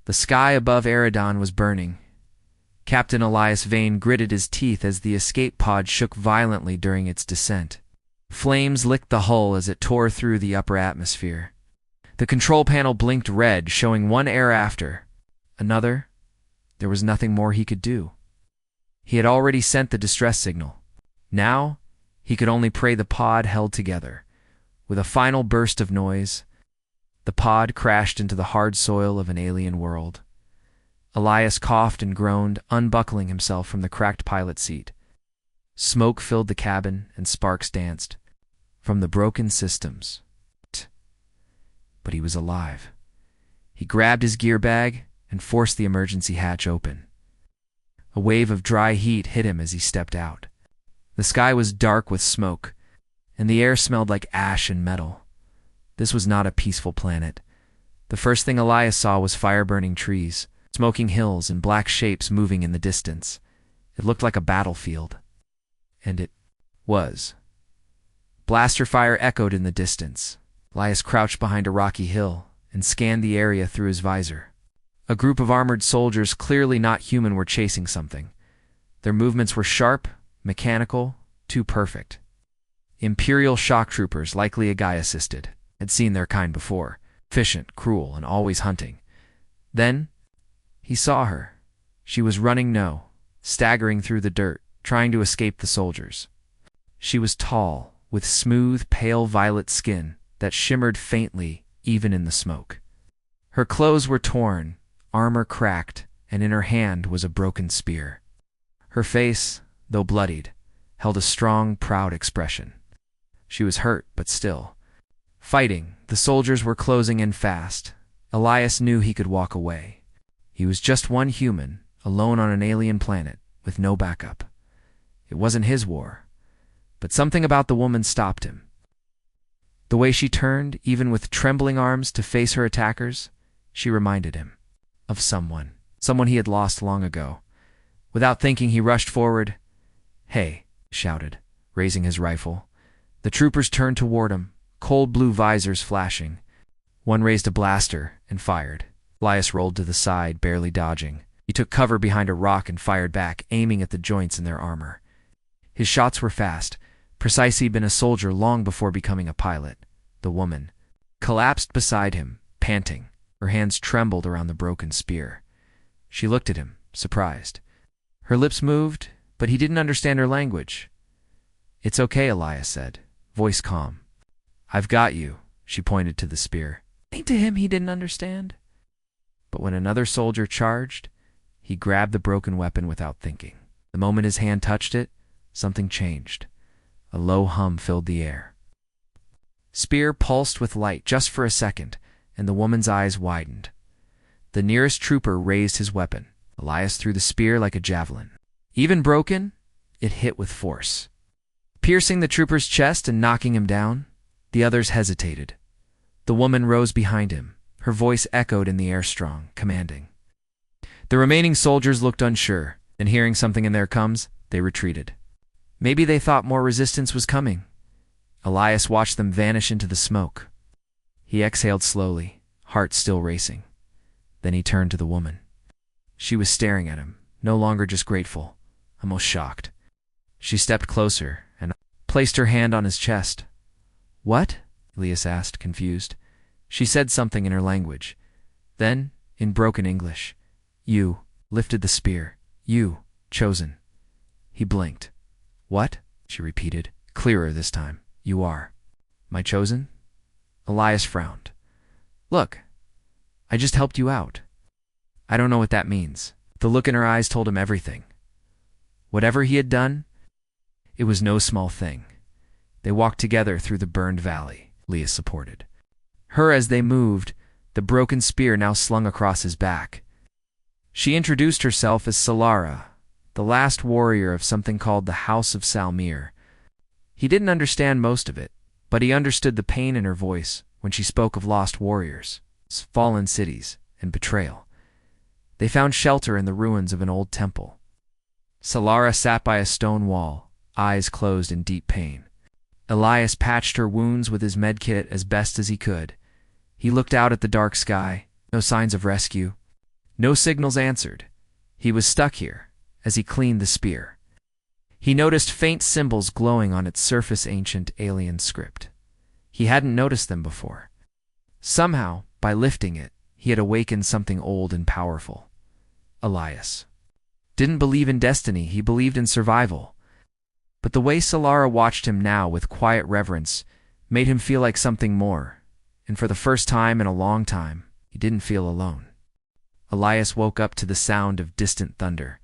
The sky above Eridon was burning. Captain Elias Vane gritted his teeth as the escape pod shook violently during its descent. Flames licked the hull as it tore through the upper atmosphere. The control panel blinked red, showing one error after another. There was nothing more he could do. He had already sent the distress signal. Now, he could only pray the pod held together. With a final burst of noise, the pod crashed into the hard soil of an alien world. Elias coughed and groaned, unbuckling himself from the cracked pilot seat. Smoke filled the cabin and sparks danced from the broken systems. But he was alive. He grabbed his gear bag and forced the emergency hatch open. A wave of dry heat hit him as he stepped out. The sky was dark with smoke, and the air smelled like ash and metal. This was not a peaceful planet. The first thing Elias saw was fire-burning trees, smoking hills, and black shapes moving in the distance. It looked like a battlefield. And it was. Blaster fire echoed in the distance. Elias crouched behind a rocky hill and scanned the area through his visor. A group of armored soldiers, clearly not human, were chasing something. Their movements were sharp, mechanical, too perfect. Imperial shock troopers, likely a guy assisted, had seen their kind before, efficient, cruel, and always hunting. Then, he saw her. She was running staggering through the dirt, trying to escape the soldiers. She was tall, with smooth, pale violet skin that shimmered faintly even in the smoke. Her clothes were torn, armor cracked, and in her hand was a broken spear. Her face, though bloodied, held a strong, proud expression. She was hurt, but still. Fighting, the soldiers were closing in fast. Elias knew he could walk away. He was just one human, alone on an alien planet, with no backup. It wasn't his war. But something about the woman stopped him. The way she turned, even with trembling arms, to face her attackers, she reminded him of someone he had lost long ago. Without thinking, he rushed forward. "Hey," he shouted, raising his rifle. The troopers turned toward him, cold blue visors flashing. One raised a blaster and fired. Elias rolled to the side, barely dodging. He took cover behind a rock and fired back, aiming at the joints in their armor. His shots were fast, precise. He'd been a soldier long before becoming a pilot. The woman collapsed beside him, panting. Her hands trembled around the broken spear. She looked at him, surprised. Her lips moved, but he didn't understand her language. "It's okay," Elias said, voice calm. "I've got you." She pointed to the spear. To him, he didn't understand. But when another soldier charged, he grabbed the broken weapon without thinking. The moment his hand touched it, something changed. A low hum filled the air. Spear pulsed with light just for a second, and the woman's eyes widened. The nearest trooper raised his weapon. Elias threw the spear like a javelin. Even broken, it hit with force, piercing the trooper's chest and knocking him down. The others hesitated. The woman rose behind him. Her voice echoed in the air, strong, commanding. The remaining soldiers looked unsure, and hearing something in their comes, they retreated. Maybe they thought more resistance was coming. Elias watched them vanish into the smoke. He exhaled slowly, heart still racing. Then he turned to the woman. She was staring at him, no longer just grateful, almost shocked. She stepped closer and placed her hand on his chest. "What?" Elias asked, confused. She said something in her language. Then, in broken English, "You," lifted the spear. "You, chosen." He blinked. "What?" she repeated, clearer this time. "You are. My chosen?" Elias frowned. "Look, I just helped you out. I don't know what that means." The look in her eyes told him everything. Whatever he had done, it was no small thing. They walked together through the burned valley, Elias supported her as they moved, the broken spear now slung across his back. She introduced herself as Solara, the last warrior of something called the House of Salmir. He didn't understand most of it, but he understood the pain in her voice when she spoke of lost warriors, fallen cities, and betrayal. They found shelter in the ruins of an old temple. Solara sat by a stone wall, eyes closed in deep pain. Elias patched her wounds with his medkit as best as he could. He looked out at the dark sky, no signs of rescue. No signals answered. He was stuck here, as he cleaned the spear. He noticed faint symbols glowing on its surface, ancient alien script. He hadn't noticed them before. Somehow, by lifting it, he had awakened something old and powerful. Elias didn't believe in destiny, he believed in survival. But the way Solara watched him now with quiet reverence made him feel like something more, and for the first time in a long time, he didn't feel alone. Elias woke up to the sound of distant thunder.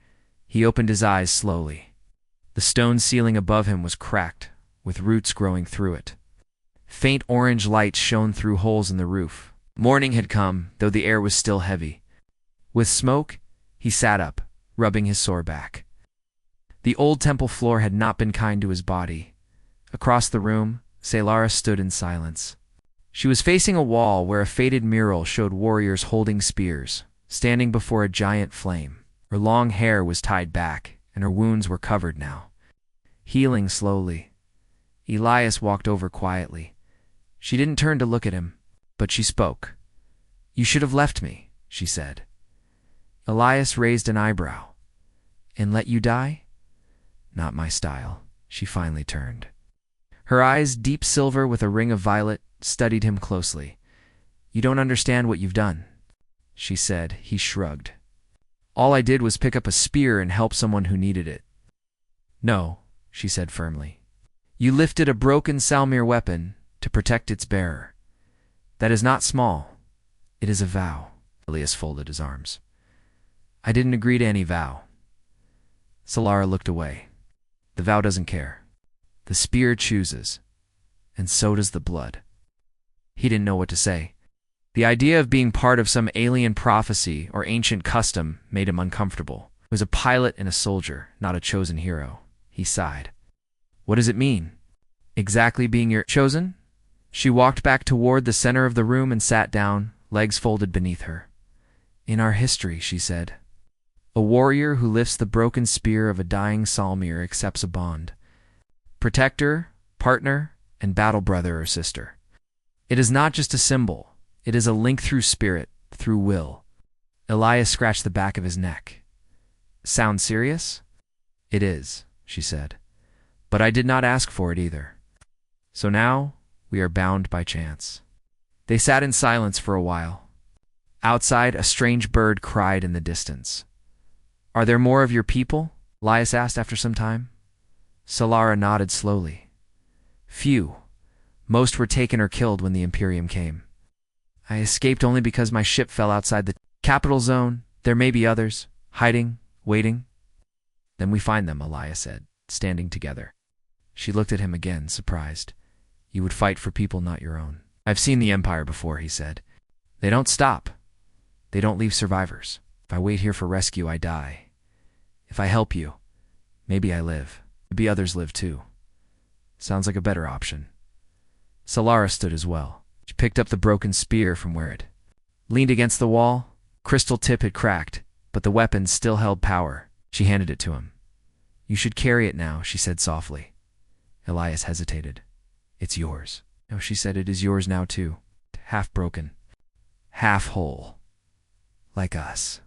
He opened his eyes slowly. The stone ceiling above him was cracked, with roots growing through it. Faint orange light shone through holes in the roof. Morning had come, though the air was still heavy. With smoke, he sat up, rubbing his sore back. The old temple floor had not been kind to his body. Across the room, Solara stood in silence. She was facing a wall where a faded mural showed warriors holding spears, standing before a giant flame. Her long hair was tied back, and her wounds were covered now, healing slowly. Elias walked over quietly. She didn't turn to look at him, but she spoke. "You should have left me," she said. Elias raised an eyebrow. "And let you die?" "Not my style." She finally turned. Her eyes, deep silver with a ring of violet, studied him closely. "You don't understand what you've done," she said. He shrugged. "All I did was pick up a spear and help someone who needed it." "No," she said firmly. "You lifted a broken Salmir weapon to protect its bearer. That is not small. It is a vow." Elias folded his arms. "I didn't agree to any vow." Solara looked away. "The vow doesn't care. The spear chooses, and so does the blood." He didn't know what to say. The idea of being part of some alien prophecy or ancient custom made him uncomfortable. He was a pilot and a soldier, not a chosen hero. He sighed. "What does it mean? Exactly being your chosen?" She walked back toward the center of the room and sat down, legs folded beneath her. "In our history," she said, "a warrior who lifts the broken spear of a dying Salmir accepts a bond. Protector, partner, and battle brother or sister. It is not just a symbol. It is a link through spirit, through will." Elias scratched the back of his neck. "Sound serious?" "It is," she said. "But I did not ask for it either. So now we are bound by chance." They sat in silence for a while. Outside, a strange bird cried in the distance. "Are there more of your people?" Elias asked after some time. Solara nodded slowly. "Few. Most were taken or killed when the Imperium came. I escaped only because my ship fell outside the capital zone. There may be others, hiding, waiting." "Then we find them," Elias said, standing together. She looked at him again, surprised. "You would fight for people not your own." "I've seen the Empire before," he said. "They don't stop. They don't leave survivors. If I wait here for rescue, I die. If I help you, maybe I live. Maybe others live too. Sounds like a better option." Solara stood as well. She picked up the broken spear from where it leaned against the wall. Crystal tip had cracked, but the weapon still held power. She handed it to him. "You should carry it now," she said softly. Elias hesitated. "It's yours." "No," she said, "it is yours now too. Half broken. Half whole. Like us."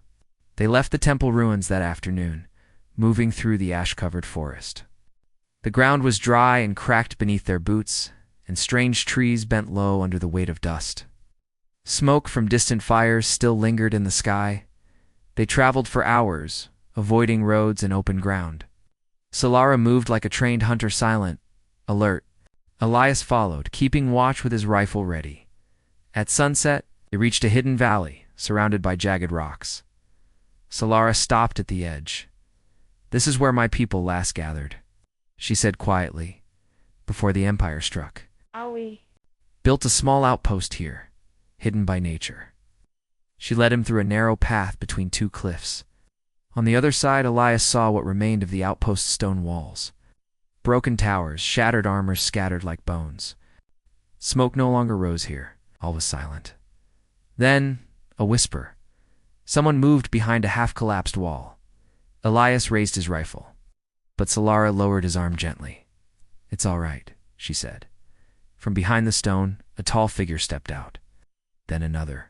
They left the temple ruins that afternoon, moving through the ash-covered forest. The ground was dry and cracked beneath their boots, and strange trees bent low under the weight of dust. Smoke from distant fires still lingered in the sky. They traveled for hours, avoiding roads and open ground. Solara moved like a trained hunter, silent, alert. Elias followed, keeping watch with his rifle ready. At sunset, they reached a hidden valley, surrounded by jagged rocks. Solara stopped at the edge. "This is where my people last gathered," she said quietly, "before the Empire struck. Built a small outpost here, hidden by nature." She led him through a narrow path between two cliffs. On the other side, Elias saw what remained of the outpost's stone walls. Broken towers, shattered armor scattered like bones. Smoke no longer rose here. All was silent. Then, a whisper. Someone moved behind a half-collapsed wall. Elias raised his rifle, but Solara lowered his arm gently. "It's all right," she said. From behind the stone, a tall figure stepped out. Then another.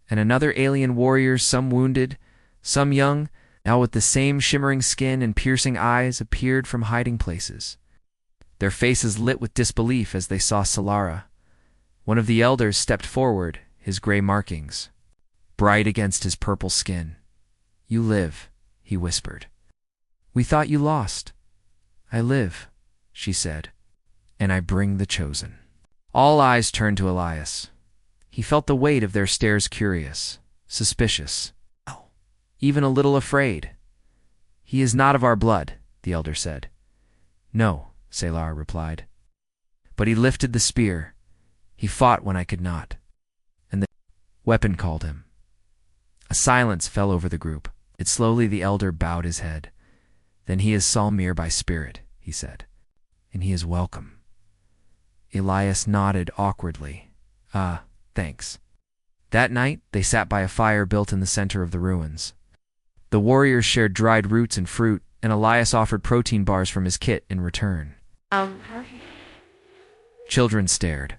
and another alien warriors, some wounded, some young, now with the same shimmering skin and piercing eyes, appeared from hiding places. Their faces lit with disbelief as they saw Solara. One of the elders stepped forward, his gray markings bright against his purple skin. "You live," he whispered. "We thought you lost." "I live," she said, "and I bring the chosen." All eyes turned to Elias. He felt the weight of their stares, curious, suspicious, even a little afraid. "He is not of our blood," the elder said. "No," Solara replied. "But he lifted the spear. He fought when I could not." And the weapon called him. A silence fell over the group. Slowly the elder bowed his head. "Then he is Salmir by spirit," he said. "And he is welcome." Elias nodded awkwardly. Thanks." That night they sat by a fire built in the center of the ruins. The warriors shared dried roots and fruit, and Elias offered protein bars from his kit in return. Children stared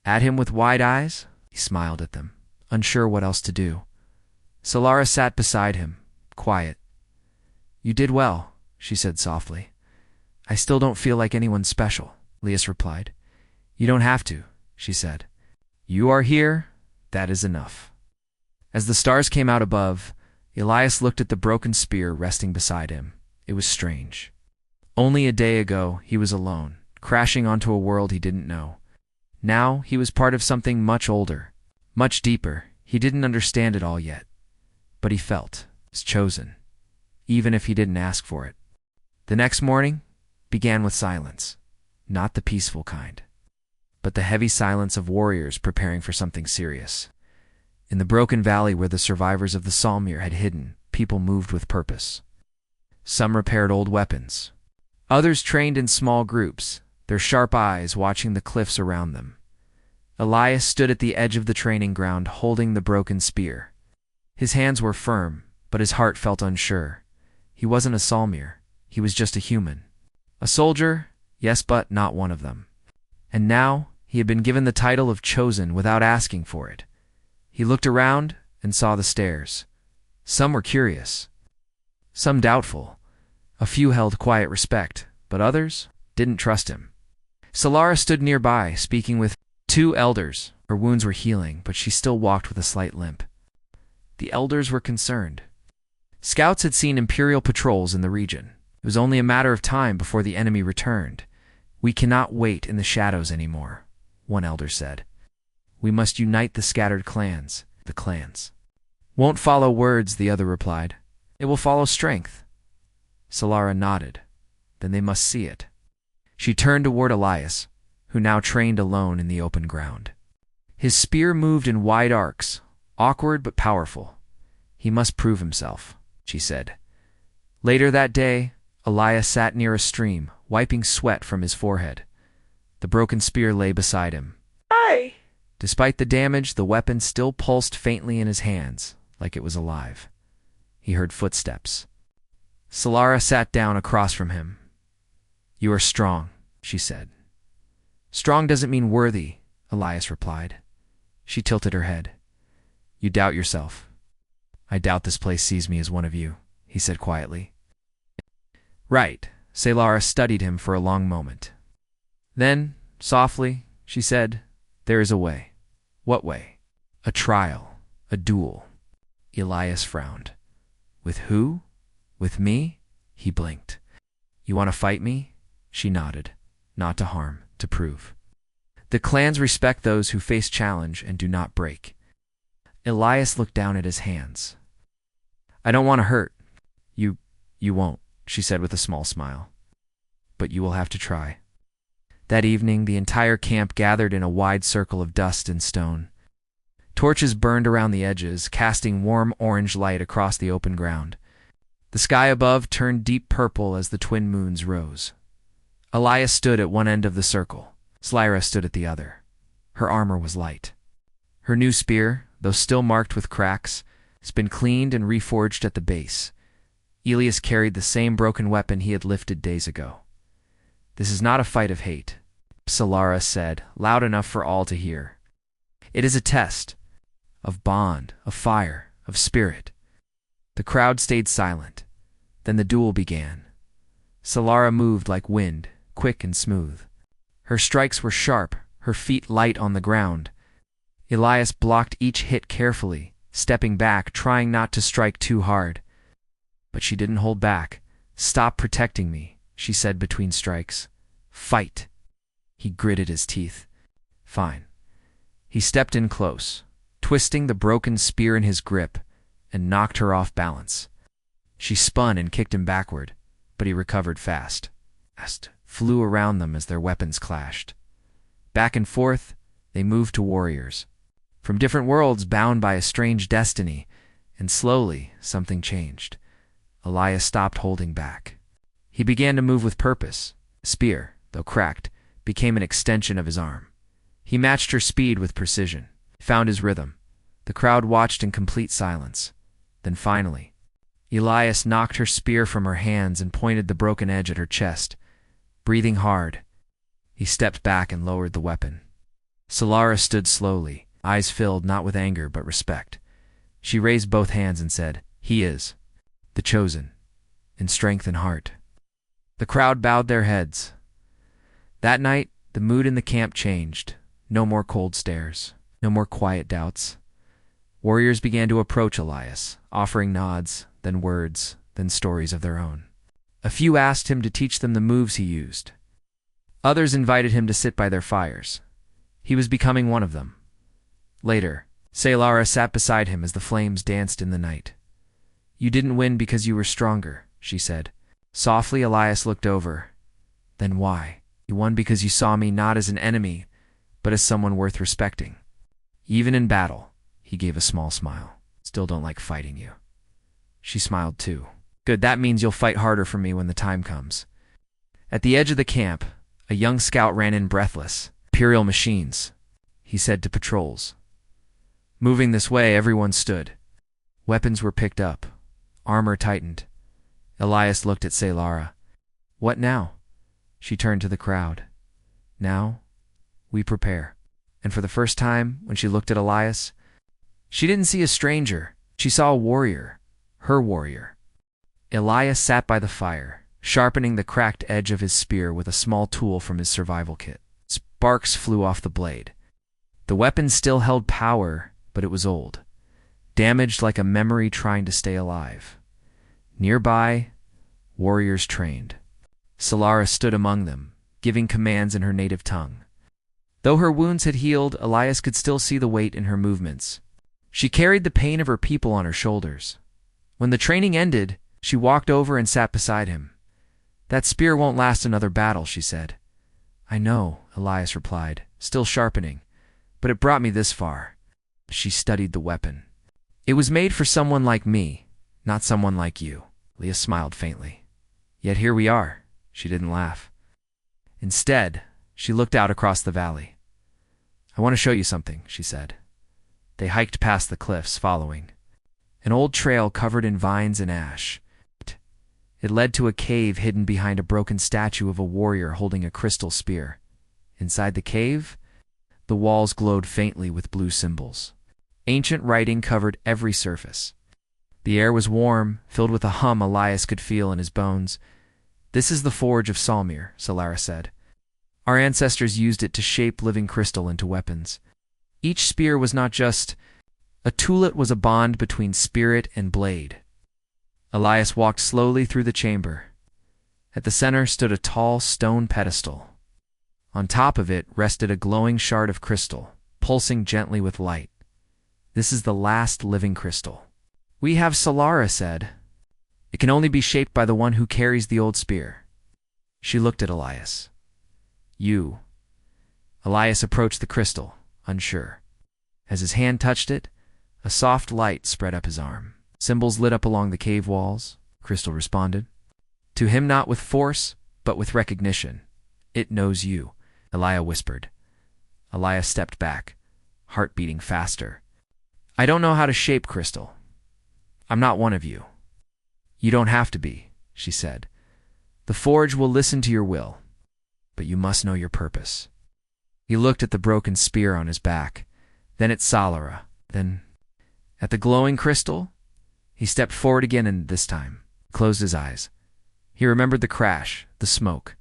at him with wide eyes. He smiled at them, unsure what else to do. Solara sat beside him, quiet. "You did well," she said softly. "I still don't feel like anyone special," Elias replied. "You don't have to," she said. "You are here, that is enough." As the stars came out above, Elias looked at the broken spear resting beside him. It was strange. Only a day ago he was alone, crashing onto a world he didn't know. Now he was part of something much older, much deeper. He didn't understand it all yet. But he felt was chosen, even if he didn't ask for it. The next morning began with silence, not the peaceful kind, but the heavy silence of warriors preparing for something serious. In the broken valley where the survivors of the Salmir had hidden, people moved with purpose. Some repaired old weapons. Others trained in small groups, their sharp eyes watching the cliffs around them. Elias stood at the edge of the training ground holding the broken spear. His hands were firm, but his heart felt unsure. He wasn't a Salmir. He was just a human. A soldier, yes, but not one of them. And now he had been given the title of chosen without asking for it. He looked around and saw the stairs. Some were curious, some doubtful. A few held quiet respect, but others didn't trust him. Solara stood nearby, speaking with two elders. Her wounds were healing, but she still walked with a slight limp. The elders were concerned. Scouts had seen Imperial patrols in the region. It was only a matter of time before the enemy returned. "We cannot wait in the shadows anymore," one elder said. "We must unite the scattered clans." The clans won't follow words, the other replied. "It will follow strength." Solara nodded. "Then they must see it." She turned toward Elias, who now trained alone in the open ground. His spear moved in wide arcs, awkward but powerful. He must prove himself, she said. Later that day, Elias sat near a stream, wiping sweat from his forehead. The broken spear lay beside him. Hi. Despite the damage, the weapon still pulsed faintly in his hands, like it was alive. He heard footsteps. Solara sat down across from him. "You are strong," she said. "Strong doesn't mean worthy," Elias replied. She tilted her head. "You doubt yourself." "I doubt this place sees me as one of you," he said quietly. "Right." Solara studied him for a long moment. Then, softly, she said, "There is a way." "What way?" "A trial. A duel." Elias frowned. "With who? With me?" He blinked. "You want to fight me?" She nodded. "Not to harm, to prove. The clans respect those who face challenge and do not break." Elias looked down at his hands. "I don't want to hurt. You won't," she said with a small smile. "But you will have to try." That evening, the entire camp gathered in a wide circle of dust and stone. Torches burned around the edges, casting warm orange light across the open ground. The sky above turned deep purple as the twin moons rose. Elias stood at one end of the circle. Solara stood at the other. Her armor was light. Her new spear, though still marked with cracks, has been cleaned and reforged at the base. Elias carried the same broken weapon he had lifted days ago. "This is not a fight of hate," Solara said, loud enough for all to hear. "It is a test. of bond, of fire, of spirit. The crowd stayed silent. Then the duel began. Solara moved like wind, quick and smooth. Her strikes were sharp, her feet light on the ground. Elias blocked each hit carefully, stepping back, trying not to strike too hard. But she didn't hold back. "Stop protecting me," she said between strikes. "Fight." He gritted his teeth. "Fine." He stepped in close, twisting the broken spear in his grip, and knocked her off balance. She spun and kicked him backward, but he recovered fast. Flew around them as their weapons clashed. Back and forth, they moved to warriors. From different worlds bound by a strange destiny, and slowly something changed. Elias stopped holding back. He began to move with purpose. The spear, though cracked, became an extension of his arm. He matched her speed with precision, found his rhythm. The crowd watched in complete silence. Then finally, Elias knocked her spear from her hands and pointed the broken edge at her chest. Breathing hard, he stepped back and lowered the weapon. Solara stood slowly, eyes filled not with anger but respect. She raised both hands and said, "He is the chosen, in strength and heart." The crowd bowed their heads. That night, the mood in the camp changed. No more cold stares, no more quiet doubts. Warriors began to approach Elias, offering nods, then words, then stories of their own. A few asked him to teach them the moves he used. Others invited him to sit by their fires. He was becoming one of them. Later, Solara sat beside him as the flames danced in the night. "You didn't win because you were stronger," she said. Softly, Elias looked over. "Then why? You won because you saw me not as an enemy, but as someone worth respecting. Even in battle," he gave a small smile. "Still don't like fighting you." She smiled too. "Good, that means you'll fight harder for me when the time comes." At the edge of the camp, a young scout ran in breathless. "Imperial machines," he said to patrols. Moving this way, everyone stood. Weapons were picked up. Armor tightened. Elias looked at Solara. "What now?" She turned to the crowd. "Now, we prepare." And for the first time, when she looked at Elias, she didn't see a stranger. She saw a warrior. Her warrior. Elias sat by the fire, sharpening the cracked edge of his spear with a small tool from his survival kit. Sparks flew off the blade. The weapon still held power, but it was old, damaged like a memory trying to stay alive. Nearby, warriors trained. Solara stood among them, giving commands in her native tongue. Though her wounds had healed, Elias could still see the weight in her movements. She carried the pain of her people on her shoulders. When the training ended, she walked over and sat beside him. "That spear won't last another battle," she said. "I know," Elias replied, still sharpening, "but it brought me this far." She studied the weapon. "It was made for someone like me, not someone like you." Leah smiled faintly. "Yet here we are." She didn't laugh. Instead, she looked out across the valley. "I want to show you something," she said. They hiked past the cliffs, following. An old trail covered in vines and ash. It led to a cave hidden behind a broken statue of a warrior holding a crystal spear. Inside the cave, the walls glowed faintly with blue symbols. Ancient writing covered every surface. The air was warm, filled with a hum Elias could feel in his bones. "This is the forge of Salmir," Solara said. "Our ancestors used it to shape living crystal into weapons. Each spear was not just a tool, it was a bond between spirit and blade." Elias walked slowly through the chamber. At the center stood a tall stone pedestal. On top of it rested a glowing shard of crystal, pulsing gently with light. "This is the last living crystal." "We have," Solara said. "It can only be shaped by the one who carries the old spear." She looked at Elias. "You." Elias approached the crystal, unsure. As his hand touched it, a soft light spread up his arm. Symbols lit up along the cave walls, Crystal responded. "To him not with force, but with recognition. It knows you," Elia whispered. Elias stepped back, heart beating faster. "I don't know how to shape crystal. I'm not one of you." "You don't have to be," she said. "The forge will listen to your will, but you must know your purpose." He looked at the broken spear on his back, then at Solara, then At the glowing crystal, he stepped forward again and this time closed his eyes. He remembered the crash, the smoke,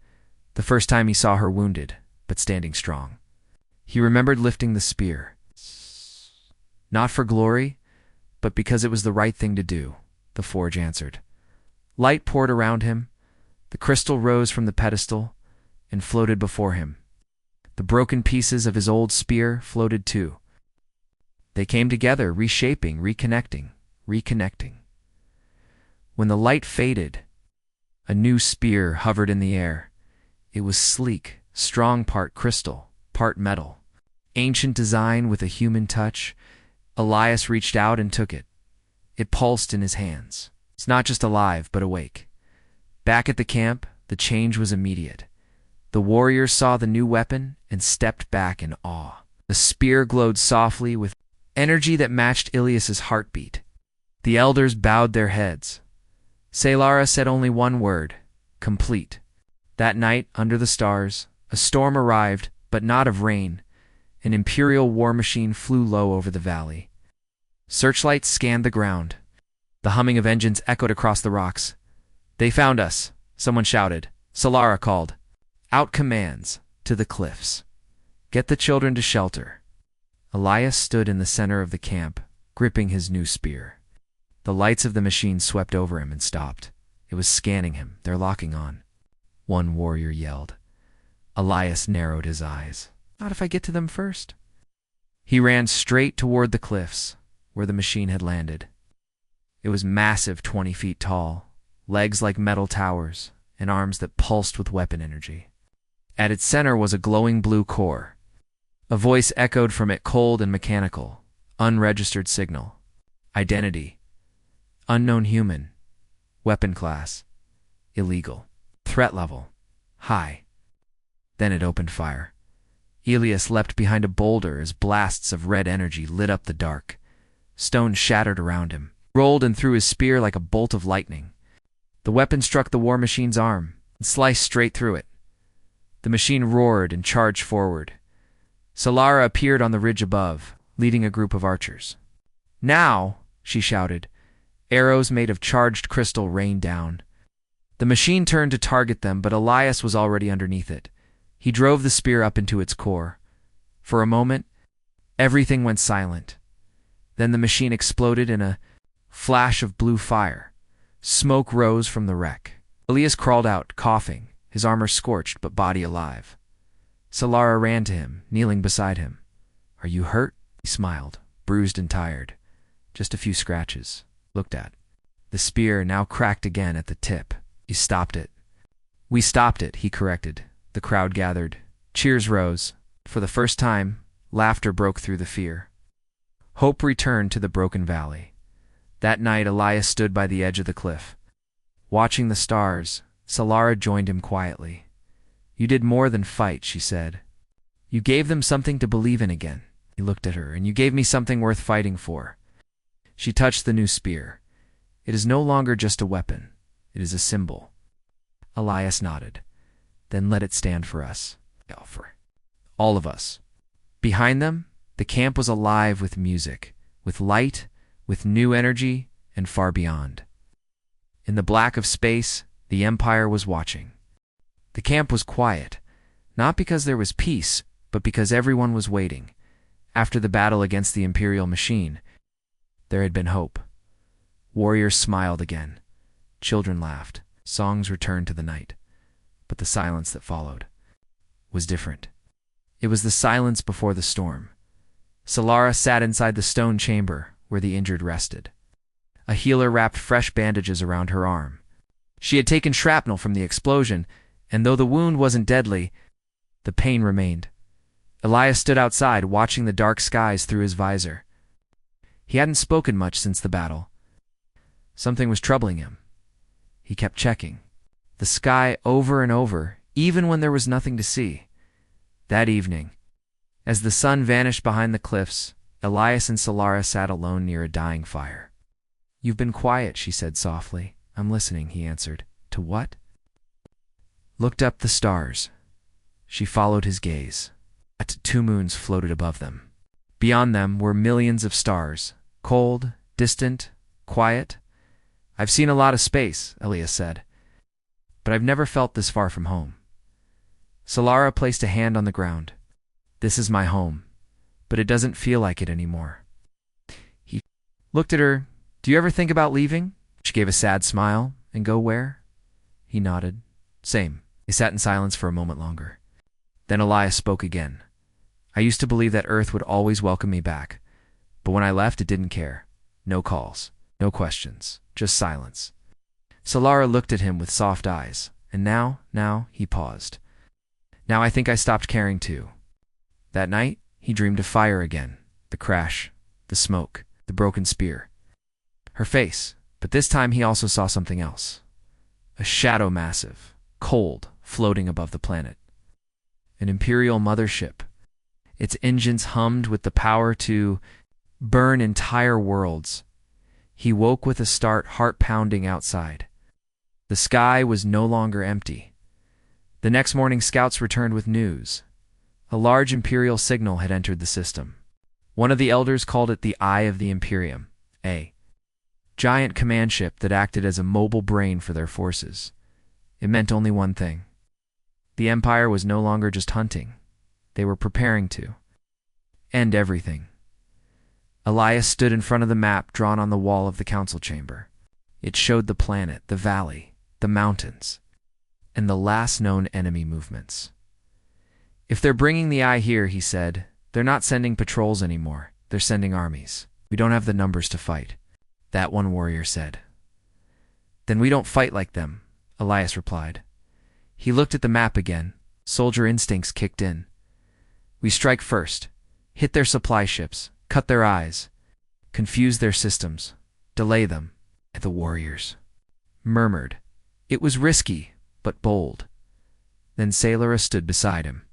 the first time he saw her wounded, but standing strong. He remembered lifting the spear. Not for glory, but because it was the right thing to do, the forge answered. Light poured around him. The crystal rose from the pedestal and floated before him. The broken pieces of his old spear floated too. They came together, reshaping, reconnecting. When the light faded, a new spear hovered in the air. It was sleek, strong, part crystal, part metal. Ancient design with a human touch. Elias reached out and took it. It pulsed in his hands. It's not just alive, but awake. Back at the camp, the change was immediate. The warriors saw the new weapon and stepped back in awe. The spear glowed softly with energy that matched Ilias's heartbeat. The elders bowed their heads. Salara said only one word: complete. That night, under the stars, a storm arrived, but not of rain. An imperial war machine flew low over the valley. Searchlights scanned the ground. The humming of engines echoed across the rocks. "They found us," someone shouted. Salara called. "Out commands, to the cliffs. Get the children to shelter." Elias stood in the center of the camp, gripping his new spear. The lights of the machine swept over him and stopped. It was scanning him. "They're locking on," one warrior yelled. Elias narrowed his eyes. "Not if I get to them first." He ran straight toward the cliffs, where the machine had landed. It was massive, 20 feet tall, legs like metal towers, and arms that pulsed with weapon energy. At its center was a glowing blue core. A voice echoed from it, cold and mechanical. Unregistered signal. Identity: unknown human. Weapon class: illegal. Threat level: high. Then it opened fire. Elias leapt behind a boulder as blasts of red energy lit up the dark. Stone shattered around him, rolled and threw his spear like a bolt of lightning. The weapon struck the war machine's arm and sliced straight through it. The machine roared and charged forward. Salara appeared on the ridge above, leading a group of archers. "Now," she shouted. Arrows made of charged crystal rained down. The machine turned to target them, but Elias was already underneath it. He drove the spear up into its core. For a moment, everything went silent. Then the machine exploded in a flash of blue fire. Smoke rose from the wreck. Elias crawled out, coughing, his armor scorched but body alive. Salara ran to him, kneeling beside him. "Are you hurt?" He smiled, bruised and tired. "Just a few scratches." Looked at. The spear now cracked again at the tip. "You stopped it." "We stopped it," he corrected. The crowd gathered. Cheers rose. For the first time, laughter broke through the fear. Hope returned to the broken valley. That night, Elias stood by the edge of the cliff. Watching the stars, Salara joined him quietly. "You did more than fight," she said. "You gave them something to believe in again." He looked at her. "And you gave me something worth fighting for." She touched the new spear. "It is no longer just a weapon. It is a symbol." Elias nodded. "Then let it stand for us." For all of us. Behind them, the camp was alive with music, with light, with new energy, and far beyond. In the black of space, the Empire was watching. The camp was quiet, not because there was peace, but because everyone was waiting. After the battle against the Imperial machine, there had been hope. Warriors smiled again. Children laughed. Songs returned to the night. But the silence that followed was different. It was the silence before the storm. Salara sat inside the stone chamber where the injured rested. A healer wrapped fresh bandages around her arm. She had taken shrapnel from the explosion, and though the wound wasn't deadly, the pain remained. Elias stood outside, watching the dark skies through his visor. He hadn't spoken much since the battle. Something was troubling him. He kept checking the sky over and over, even when there was nothing to see. That evening, as the sun vanished behind the cliffs, Elias and Salara sat alone near a dying fire. "You've been quiet," she said softly. "I'm listening," he answered. "To what?" Looked up the stars. She followed his gaze. Two moons floated above them. Beyond them were millions of stars, Cold, distant, quiet. I've seen a lot of space, Elias said, but I've never felt this far from home. Solara placed a hand on the ground. This is my home, but it doesn't feel like it anymore. He looked at her. Do you ever think about leaving? She gave a sad smile. And go where? He nodded. Same. They sat in silence for a moment longer. Then Elias spoke again. I used to believe that Earth would always welcome me back, but when I left, it didn't care. No calls, no questions, just silence. Solara looked at him with soft eyes, and now, he paused. Now I think I stopped caring too. That night, he dreamed of fire again, the crash, the smoke, the broken spear. Her face, but this time he also saw something else. A shadow massive, cold, floating above the planet. An Imperial mothership. Its engines hummed with the power to burn entire worlds. He woke with a start, heart pounding outside. The sky was no longer empty. The next morning, scouts returned with news. A large Imperial signal had entered the system. One of the elders called it the Eye of the Imperium, a giant command ship that acted as a mobile brain for their forces. It meant only one thing. The Empire was no longer just hunting. They were preparing to end everything. Elias stood in front of the map drawn on the wall of the council chamber. It showed the planet, the valley, the mountains, and the last known enemy movements. If they're bringing the Eye here, he said, they're not sending patrols anymore. They're sending armies. We don't have the numbers to fight. That one warrior said. Then we don't fight like them, Elias replied. He looked at the map again. Soldier instincts kicked in. We strike first, hit their supply ships, cut their eyes, confuse their systems, delay them. And the warriors murmured. It was risky, but bold. Then Sailora stood beside him.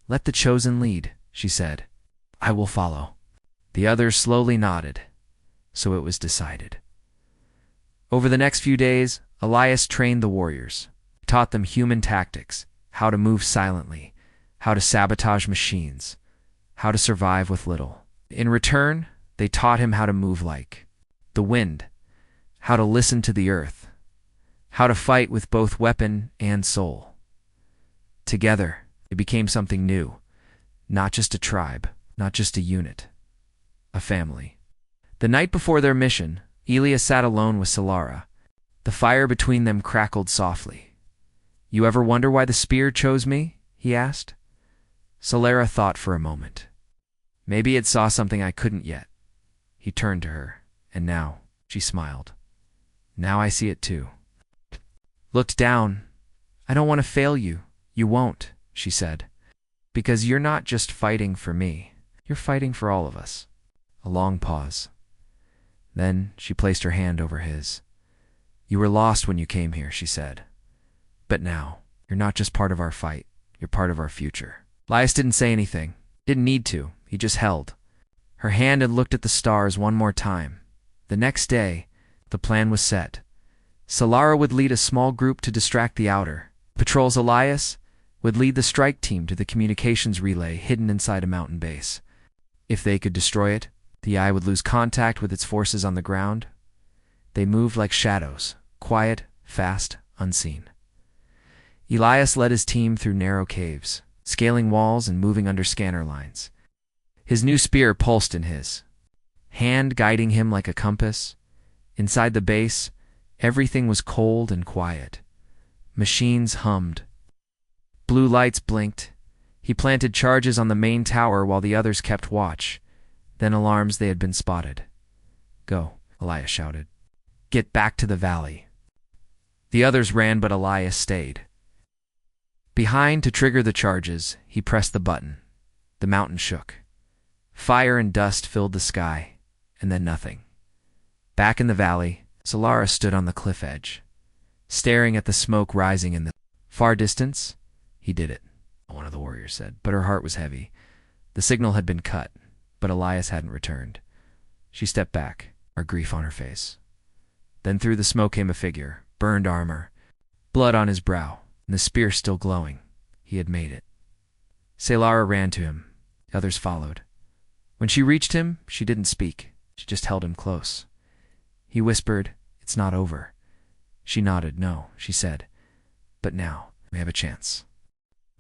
Let the chosen lead, she said. I will follow. The others slowly nodded. So it was decided. Over the next few days, Elias trained the warriors, taught them human tactics, how to move silently, how to sabotage machines, how to survive with little. In return, they taught him how to move like the wind, how to listen to the earth, how to fight with both weapon and soul. Together, they became something new, not just a tribe, not just a unit, a family. The night before their mission, Elias sat alone with Solara. The fire between them crackled softly. You ever wonder why the spear chose me? He asked. Solara thought for a moment. Maybe it saw something I couldn't yet. He turned to her, and now, she smiled. Now I see it too. Looked down. I don't want to fail you. You won't, she said. Because you're not just fighting for me. You're fighting for all of us. A long pause. Then she placed her hand over his. You were lost when you came here, she said. But now, you're not just part of our fight. You're part of our future. Elias didn't say anything. Didn't need to. He just held her hand and looked at the stars one more time. The next day, the plan was set. Solara would lead a small group to distract the outer patrols. Elias would lead the strike team to the communications relay hidden inside a mountain base. If they could destroy it, the Eye would lose contact with its forces on the ground. They moved like shadows, quiet, fast, unseen. Elias led his team through narrow caves, scaling walls and moving under scanner lines. His new spear pulsed in his hand, guiding him like a compass. Inside the base, everything was cold and quiet. Machines hummed. Blue lights blinked. He planted charges on the main tower while the others kept watch. Then alarms they had been spotted. Go, Elias shouted. Get back to the valley. The others ran, but Elias stayed. Behind to trigger the charges, he pressed the button. The mountain shook. Fire and dust filled the sky, and then nothing. Back in the valley, Solara stood on the cliff edge, staring at the smoke rising in the far distance. He did it, one of the warriors said, but her heart was heavy. The signal had been cut, but Elias hadn't returned. She stepped back, her grief on her face. Then through the smoke came a figure, burned armor, blood on his brow, and the spear still glowing. He had made it. Solara ran to him. The others followed. When she reached him, she didn't speak. She just held him close. He whispered, "It's not over." She nodded. "No," she said. "But now, we have a chance."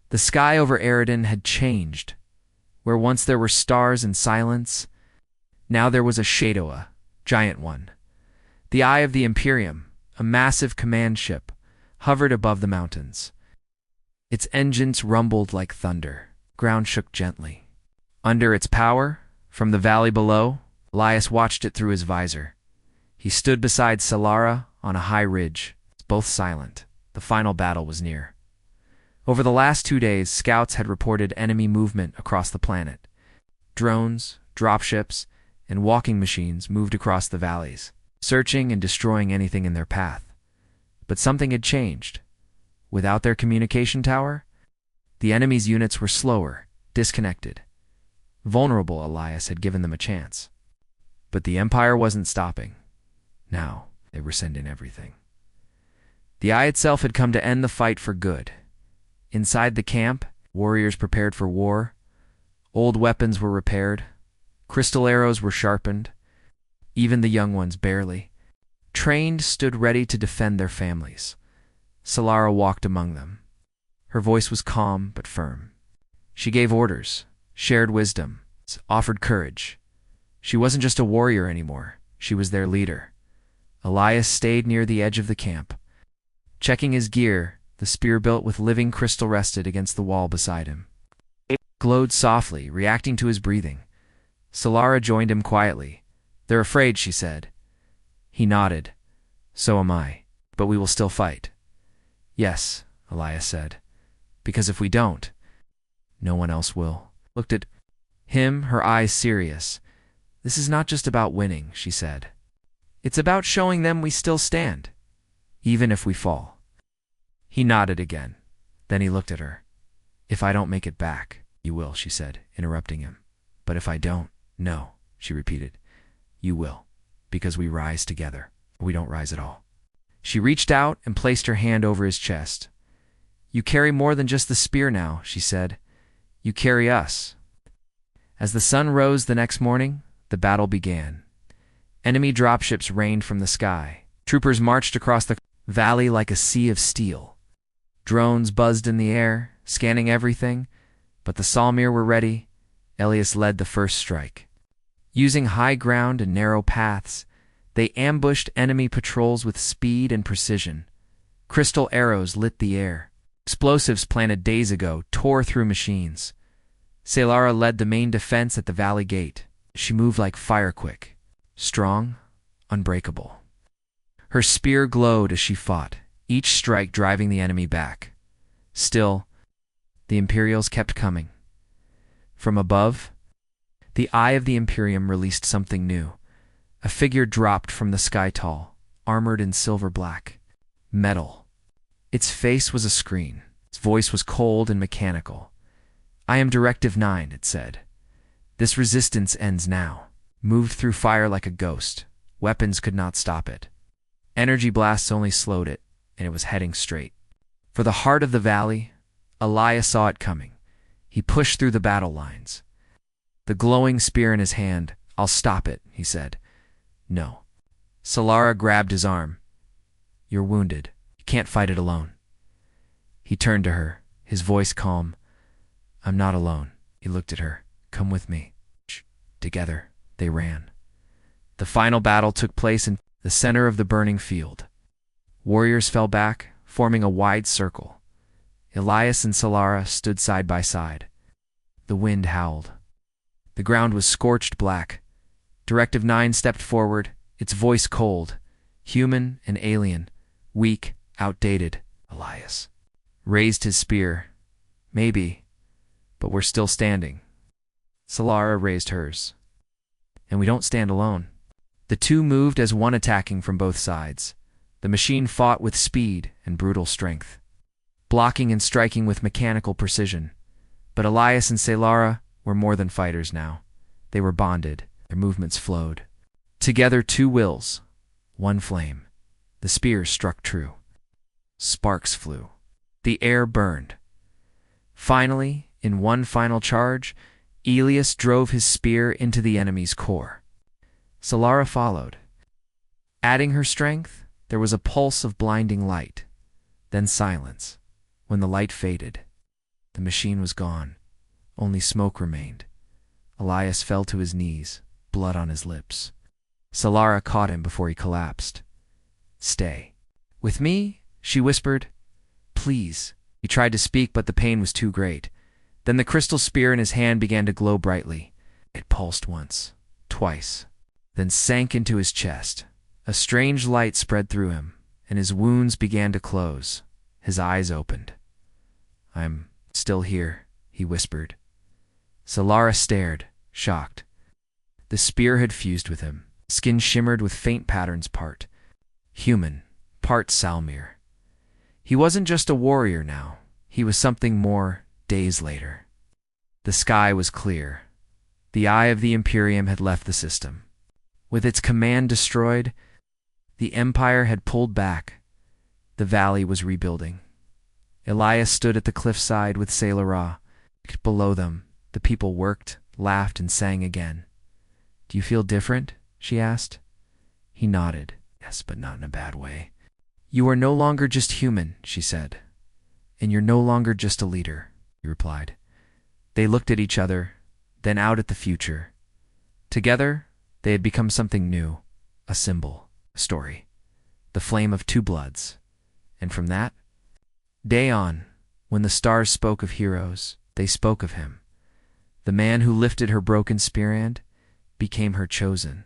The sky over Eridan had changed. Where once there were stars and silence, now there was a shadow, a giant one. The Eye of the Imperium, a massive command ship, hovered above the mountains. Its engines rumbled like thunder. Ground shook gently. Under its power, from the valley below, Elias watched it through his visor. He stood beside Solara on a high ridge, both silent. The final battle was near. Over the last 2 days, scouts had reported enemy movement across the planet. Drones, dropships, and walking machines moved across the valleys, searching and destroying anything in their path. But something had changed. Without their communication tower, the enemy's units were slower, disconnected. Vulnerable, Elias had given them a chance. But the Empire wasn't stopping. Now, they were sending everything. The Eye itself had come to end the fight for good. Inside the camp, warriors prepared for war. Old weapons were repaired. Crystal arrows were sharpened. Even the young ones, barely trained, stood ready to defend their families. Solara walked among them. Her voice was calm but firm. She gave orders, shared wisdom, offered courage. She wasn't just a warrior anymore. She was their leader. Elias stayed near the edge of the camp. Checking his gear, the spear built with living crystal rested against the wall beside him. It glowed softly, reacting to his breathing. Solara joined him quietly. "They're afraid," she said. He nodded. "So am I, but we will still fight." "Yes," Elias said, "because if we don't, no one else will." Looked at him, her eyes serious. "This is not just about winning," she said. "It's about showing them we still stand, even if we fall." He nodded again. Then he looked at her. "If I don't make it back, you will," she said, interrupting him. "But if I don't, no," she repeated. "You will, because we rise together, or we don't rise at all." She reached out and placed her hand over his chest. "You carry more than just the spear now," she said. "You carry us." As the sun rose the next morning, the battle began. Enemy dropships rained from the sky. Troopers marched across the valley like a sea of steel. Drones buzzed in the air, scanning everything, but the Salmir were ready. Elias led the first strike. Using high ground and narrow paths, they ambushed enemy patrols with speed and precision. Crystal arrows lit the air. Explosives planted days ago tore through machines. Solara led the main defense at the valley gate. She moved like firequick, strong, unbreakable. Her spear glowed as she fought, each strike driving the enemy back. Still, the Imperials kept coming. From above, the Eye of the Imperium released something new. A figure dropped from the sky tall, armored in silver black. Metal. Its face was a screen. Its voice was cold and mechanical. "I am Directive 9, it said. "This resistance ends now." Moved through fire like a ghost. Weapons could not stop it. Energy blasts only slowed it, and it was heading straight for the heart of the valley. Elias saw it coming. He pushed through the battle lines. The glowing spear in his hand. "I'll stop it," he said. "No." Solara grabbed his arm. "You're wounded. You can't fight it alone." He turned to her, his voice calm. "I'm not alone." He looked at her. "Come with me." Together, they ran. The final battle took place in the center of the burning field. Warriors fell back, forming a wide circle. Elias and Solara stood side by side. The wind howled. The ground was scorched black. Directive 9 stepped forward, its voice cold, human and alien, weak, outdated. Elias raised his spear. "Maybe, but we're still standing." Solara raised hers. "And we don't stand alone." The two moved as one, attacking from both sides. The machine fought with speed and brutal strength, blocking and striking with mechanical precision. But Elias and Solara were more than fighters now. They were bonded. Their movements flowed. Together, two wills, one flame. The spears struck true. Sparks flew. The air burned. Finally, in one final charge, Elias drove his spear into the enemy's core. Solara followed. Adding her strength, there was a pulse of blinding light, then silence. When the light faded, the machine was gone. Only smoke remained. Elias fell to his knees, blood on his lips. Solara caught him before he collapsed. "Stay." "With me?" she whispered. "Please." He tried to speak, but the pain was too great. Then the crystal spear in his hand began to glow brightly. It pulsed once, twice, then sank into his chest. A strange light spread through him, and his wounds began to close. His eyes opened. "I'm still here," he whispered. Solara stared, shocked. The spear had fused with him. Skin shimmered with faint patterns, part human, part Salmir. He wasn't just a warrior now. He was something more. Days later, the sky was clear. The eye of the Imperium had left the system. With its command destroyed, the Empire had pulled back. The valley was rebuilding. Elias stood at the cliffside with Sailora. Below them, the people worked, laughed, and sang again. "Do you feel different?" she asked. He nodded. "Yes, but not in a bad way." "You are no longer just human," she said. "And you're no longer just a leader," he replied. They looked at each other, then out at the future. Together, they had become something new, a symbol, a story, the flame of two bloods. And from that day on, when the stars spoke of heroes, they spoke of him. The man who lifted her broken spear hand became her chosen.